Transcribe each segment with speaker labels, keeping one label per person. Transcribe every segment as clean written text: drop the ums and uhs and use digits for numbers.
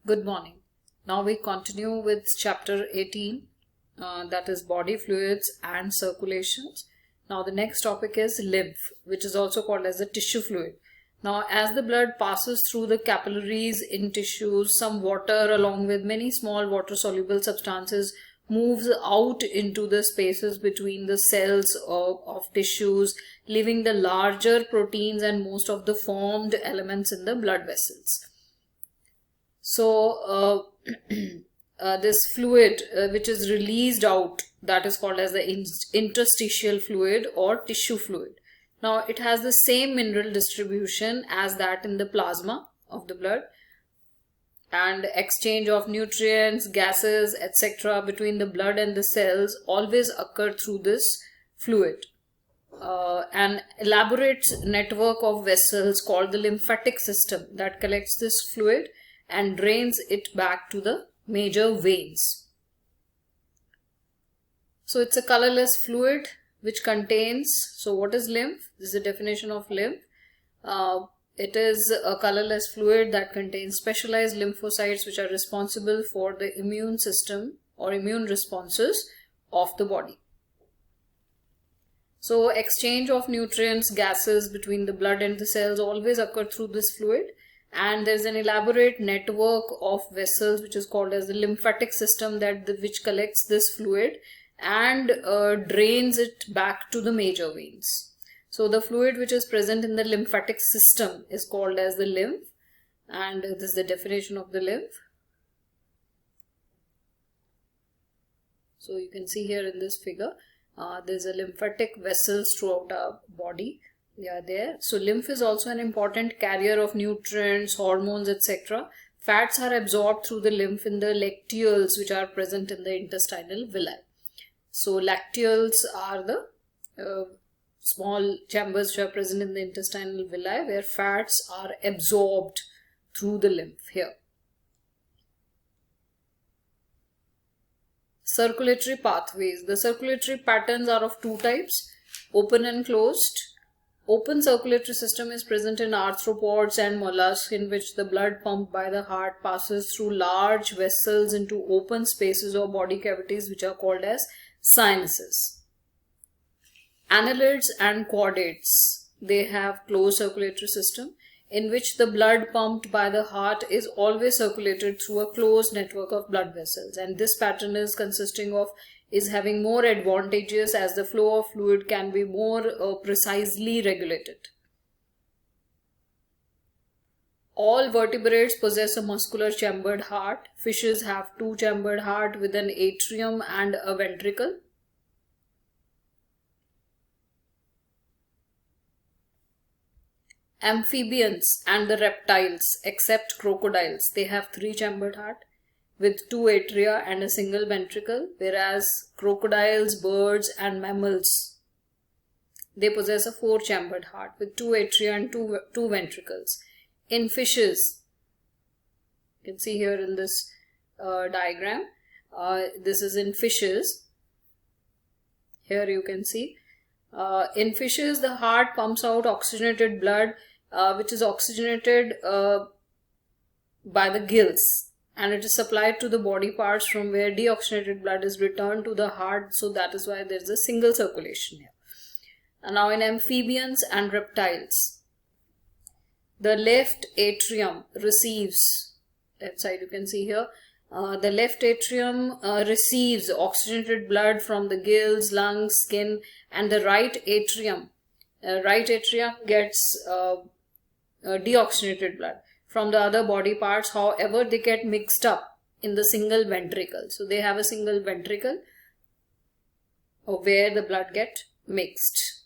Speaker 1: Good morning. Now we continue with chapter 18, that is body fluids and circulations. Now the next topic is lymph, which is also called as the tissue fluid. Now as the blood passes through the capillaries in tissues, some water along with many small water soluble substances moves out into the spaces between the cells of tissues, leaving the larger proteins and most of the formed elements in the blood vessels. So this fluid which is released out, that is called as the interstitial fluid or tissue fluid. Now it has the same mineral distribution as that in the plasma of the blood, and exchange of nutrients, gases, etc. between the blood and the cells always occur through this fluid. An elaborate network of vessels called the lymphatic system that collects this fluid and drains it back to the major veins. So it's a colorless fluid which contains, so what is lymph? This is the definition of lymph. It is a colorless fluid that contains specialized lymphocytes which are responsible for the immune system or immune responses of the body. So exchange of nutrients, gases between the blood and the cells always occur through this fluid. And there's an elaborate network of vessels which is called as the lymphatic system which collects this fluid and drains it back to the major veins. So the fluid which is present in the lymphatic system is called as the lymph, and this is the definition of the lymph. So you can see here in this figure there's a lymphatic vessels throughout our body. They are there. So lymph is also an important carrier of nutrients, hormones, etc. Fats are absorbed through the lymph in the lacteals which are present in the intestinal villi. So lacteals are the small chambers which are present in the intestinal villi where fats are absorbed through the lymph here. Circulatory pathways. The circulatory patterns are of two types, open and closed. Open circulatory system is present in arthropods and mollusks, in which the blood pumped by the heart passes through large vessels into open spaces or body cavities which are called as sinuses. Annelids and chordates, they have closed circulatory system in which the blood pumped by the heart is always circulated through a closed network of blood vessels, and this pattern is having more advantages as the flow of fluid can be more precisely regulated. All vertebrates possess a muscular chambered heart. Fishes have two chambered heart with an atrium and a ventricle. Amphibians and the reptiles, except crocodiles, they have three chambered heart with two atria and a single ventricle, whereas crocodiles, birds and mammals, they possess a four-chambered heart with two atria and two ventricles. In fishes, you can see here in this diagram, this is in fishes. Here you can see, in fishes the heart pumps out oxygenated blood which is oxygenated by the gills, and it is supplied to the body parts from where deoxygenated blood is returned to the heart. So that is why there is a single circulation here. And now in amphibians and reptiles, the left atrium receives, left side you can see here, the left atrium receives oxygenated blood from the gills, lungs, skin, and the right atrium gets deoxygenated blood from the other body parts. However, they get mixed up in the single ventricle. So they have a single ventricle where the blood get mixed.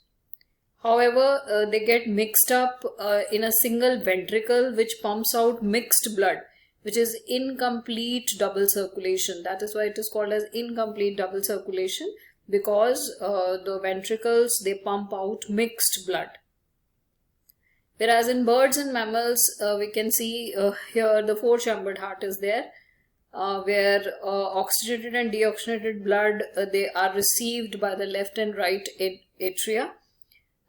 Speaker 1: However, they get mixed up in a single ventricle which pumps out mixed blood, which is incomplete double circulation. That is why it is called as incomplete double circulation, because the ventricles, they pump out mixed blood. Whereas in birds and mammals, we can see here the four-chambered heart is there, where oxygenated and deoxygenated blood, they are received by the left and right atria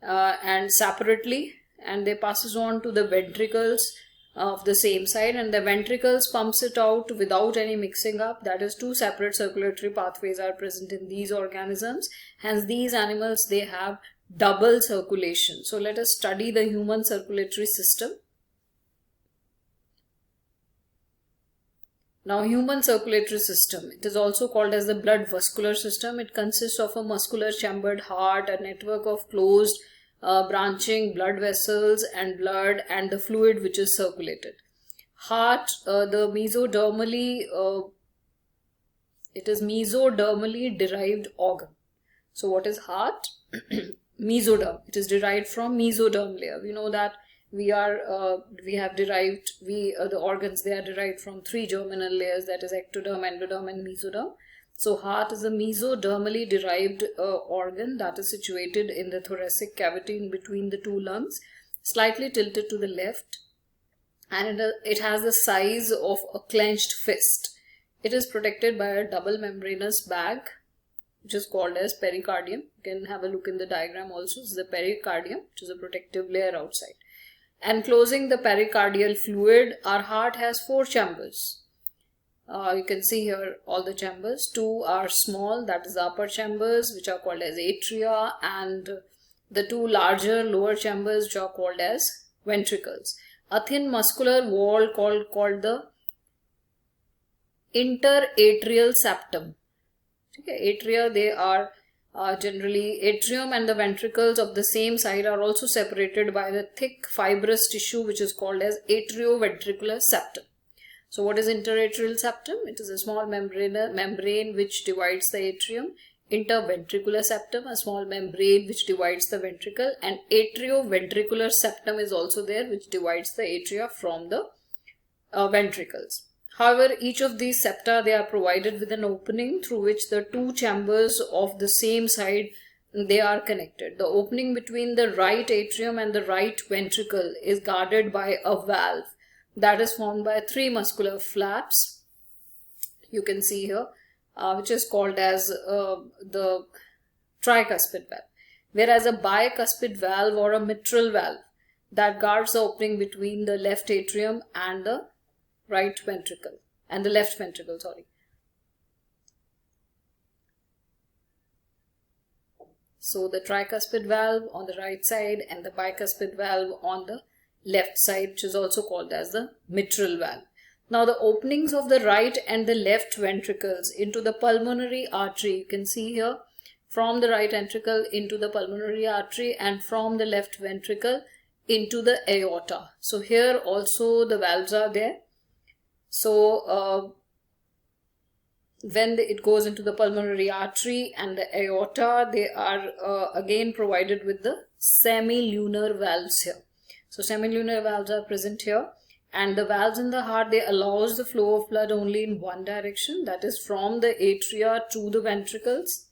Speaker 1: and separately, and they passes on to the ventricles of the same side, and the ventricles pumps it out without any mixing up. That is, two separate circulatory pathways are present in these organisms. Hence these animals, they have double circulation. So let us study the human circulatory system. Now, human circulatory system, it is also called as the blood vascular system. It consists of a muscular chambered heart, a network of closed branching blood vessels and blood, and the fluid which is circulated. Heart, the mesodermally, it is mesodermally derived organ. So what is heart? Mesoderm. It is derived from mesoderm layer. We know that the organs, they are derived from three germinal layers, that is ectoderm, endoderm and mesoderm. So heart is a mesodermally derived organ that is situated in the thoracic cavity in between the two lungs, slightly tilted to the left, and it has the size of a clenched fist. It is protected by a double membranous bag which is called as pericardium. You can have a look in the diagram also. This is the pericardium, which is a protective layer outside. Enclosing the pericardial fluid, our heart has 4 chambers. You can see here all the chambers. 2 are small, that is the upper chambers, which are called as atria, and the 2 larger lower chambers, which are called as ventricles. A thin muscular wall called the interatrial septum. Okay, atria, they are generally, atrium and the ventricles of the same side are also separated by the thick fibrous tissue which is called as atrioventricular septum. So what is interatrial septum? It is a small membrane which divides the atrium. Interventricular septum, a small membrane which divides the ventricle, and atrioventricular septum is also there, which divides the atria from the ventricles. However, each of these septa, they are provided with an opening through which the 2 chambers of the same side, they are connected. The opening between the right atrium and the right ventricle is guarded by a valve that is formed by 3 muscular flaps. You can see here, which is called as the tricuspid valve. Whereas a bicuspid valve or a mitral valve, that guards the opening between the left atrium and the right ventricle, and the left ventricle, sorry. So the tricuspid valve on the right side and the bicuspid valve on the left side, which is also called as the mitral valve. Now the openings of the right and the left ventricles into the pulmonary artery, you can see here, from the right ventricle into the pulmonary artery, and from the left ventricle into the aorta. So here also the valves are there. So when it goes into the pulmonary artery and the aorta, they are again provided with the semilunar valves here. So semilunar valves are present here, and the valves in the heart, they allows the flow of blood only in one direction, that is from the atria to the ventricles,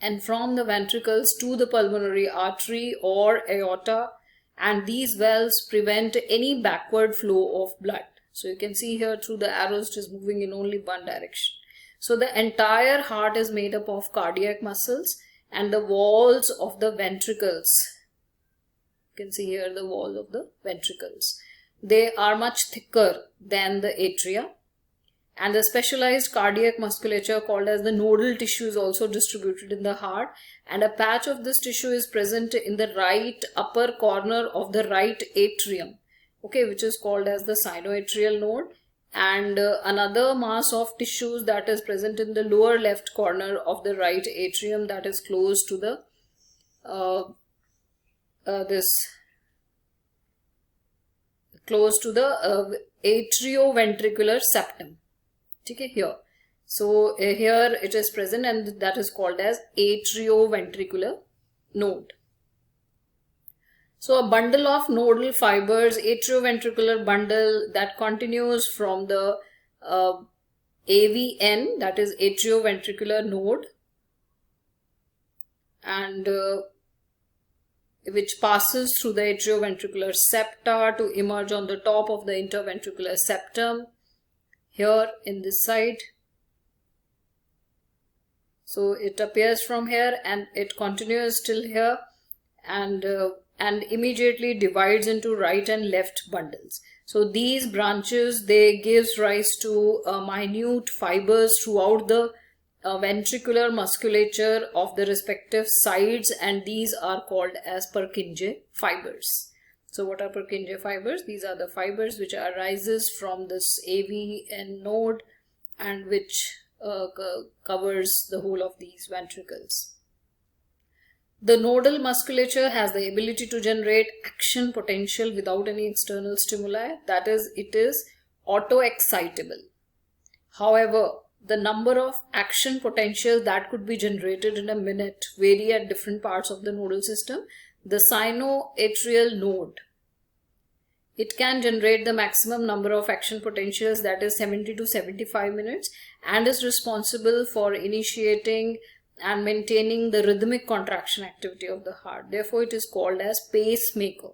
Speaker 1: and from the ventricles to the pulmonary artery or aorta, and these valves prevent any backward flow of blood. So you can see here through the arrows, it is moving in only one direction. So the entire heart is made up of cardiac muscles, and the walls of the ventricles, you can see here the wall of the ventricles, they are much thicker than the atria, and the specialized cardiac musculature called as the nodal tissue is also distributed in the heart, and a patch of this tissue is present in the right upper corner of the right atrium, okay, which is called as the sinoatrial node, and another mass of tissues that is present in the lower left corner of the right atrium, that is close to the atrioventricular septum. Okay, here. So here it is present, and that is called as atrioventricular node. So a bundle of nodal fibers, atrioventricular bundle, that continues from the AVN, that is atrioventricular node, and which passes through the atrioventricular septa to emerge on the top of the interventricular septum here in this side. So it appears from here and it continues till here, and immediately divides into right and left bundles. So these branches, they gives rise to minute fibers throughout the ventricular musculature of the respective sides, and these are called as Purkinje fibers. So what are Purkinje fibers? These are the fibers which arises from this AVN node and which covers the whole of these ventricles. The nodal musculature has the ability to generate action potential without any external stimuli. That is, it is auto-excitable. However, the number of action potentials that could be generated in a minute vary at different parts of the nodal system. The sinoatrial node, it can generate the maximum number of action potentials, that is 70 to 75 minutes, and is responsible for initiating and maintaining the rhythmic contraction activity of the heart. Therefore, it is called as pacemaker.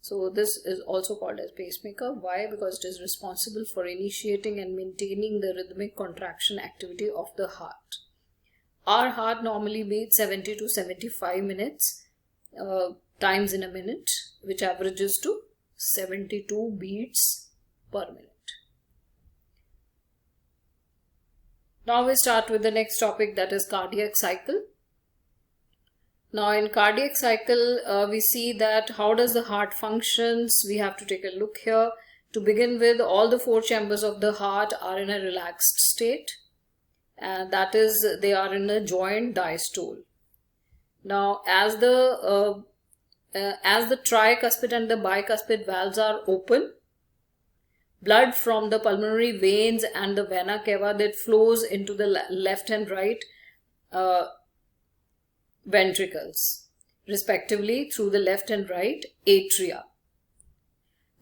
Speaker 1: So this is also called as pacemaker. Why? Because it is responsible for initiating and maintaining the rhythmic contraction activity of the heart. Our heart normally beats 70 to 75 minutes times in a minute, which averages to 72 beats per minute. Now we start with the next topic, that is cardiac cycle. Now in cardiac cycle, we see that how does the heart functions. We have to take a look here. To begin with, all the four chambers of the heart are in a relaxed state, and that is, they are in a joint diastole. Now as the tricuspid and the bicuspid valves are open, blood from the pulmonary veins and the vena cava that flows into the left and right ventricles, respectively, through the left and right atria.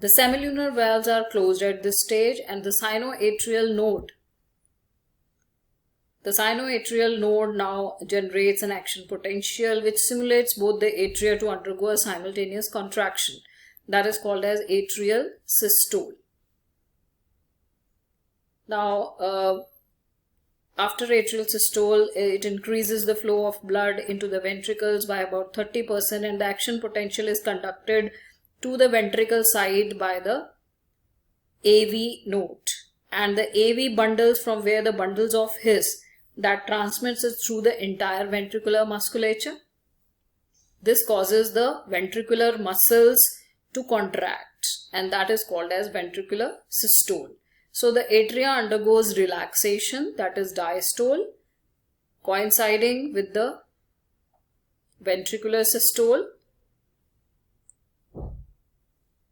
Speaker 1: The semilunar valves are closed at this stage, and the sinoatrial node now generates an action potential which simulates both the atria to undergo a simultaneous contraction. That is called as atrial systole. Now, after atrial systole, it increases the flow of blood into the ventricles by about 30%, and the action potential is conducted to the ventricle side by the AV node. And the AV bundles from where the bundles of His that transmits it through the entire ventricular musculature. This causes the ventricular muscles to contract, and that is called as ventricular systole. So the atria undergoes relaxation, that is diastole, coinciding with the ventricular systole.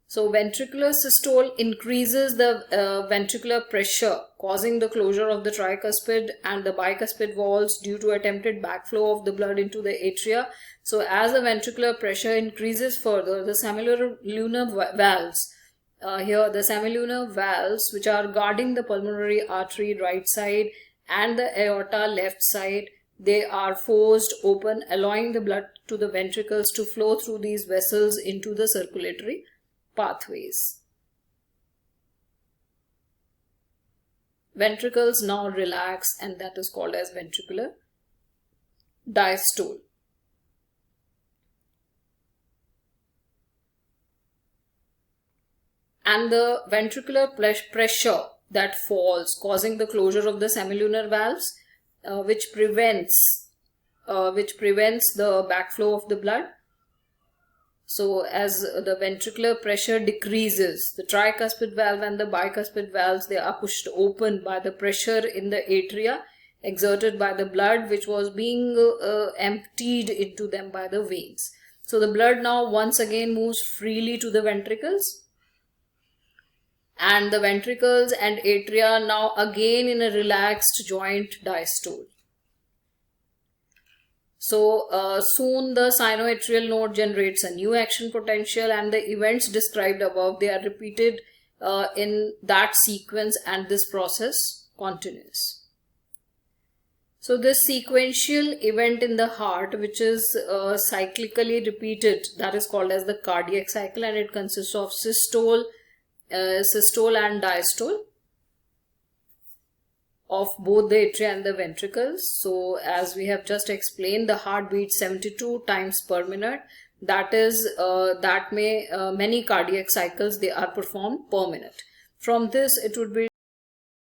Speaker 1: So ventricular systole increases the ventricular pressure, causing the closure of the tricuspid and the bicuspid valves due to attempted backflow of the blood into the atria. So as the ventricular pressure increases further, the semilunar valves, the semilunar valves which are guarding the pulmonary artery right side and the aorta left side, they are forced open, allowing the blood to the ventricles to flow through these vessels into the circulatory pathways. Ventricles now relax, and that is called as ventricular diastole. And the ventricular pressure that falls, causing the closure of the semilunar valves, which prevents the backflow of the blood. So as the ventricular pressure decreases, the tricuspid valve and the bicuspid valves, they are pushed open by the pressure in the atria exerted by the blood which was being emptied into them by the veins. So the blood now once again moves freely to the ventricles, and the ventricles and atria now again in a relaxed joint diastole. So soon the sinoatrial node generates a new action potential, and the events described above, they are repeated in that sequence, and this process continues. So this sequential event in the heart, which is cyclically repeated, that is called as the cardiac cycle, and it consists of systole and diastole of both the atria and the ventricles. So as we have just explained, the heart beats 72 times per minute. that is many cardiac cycles they are performed per minute. From this, it would be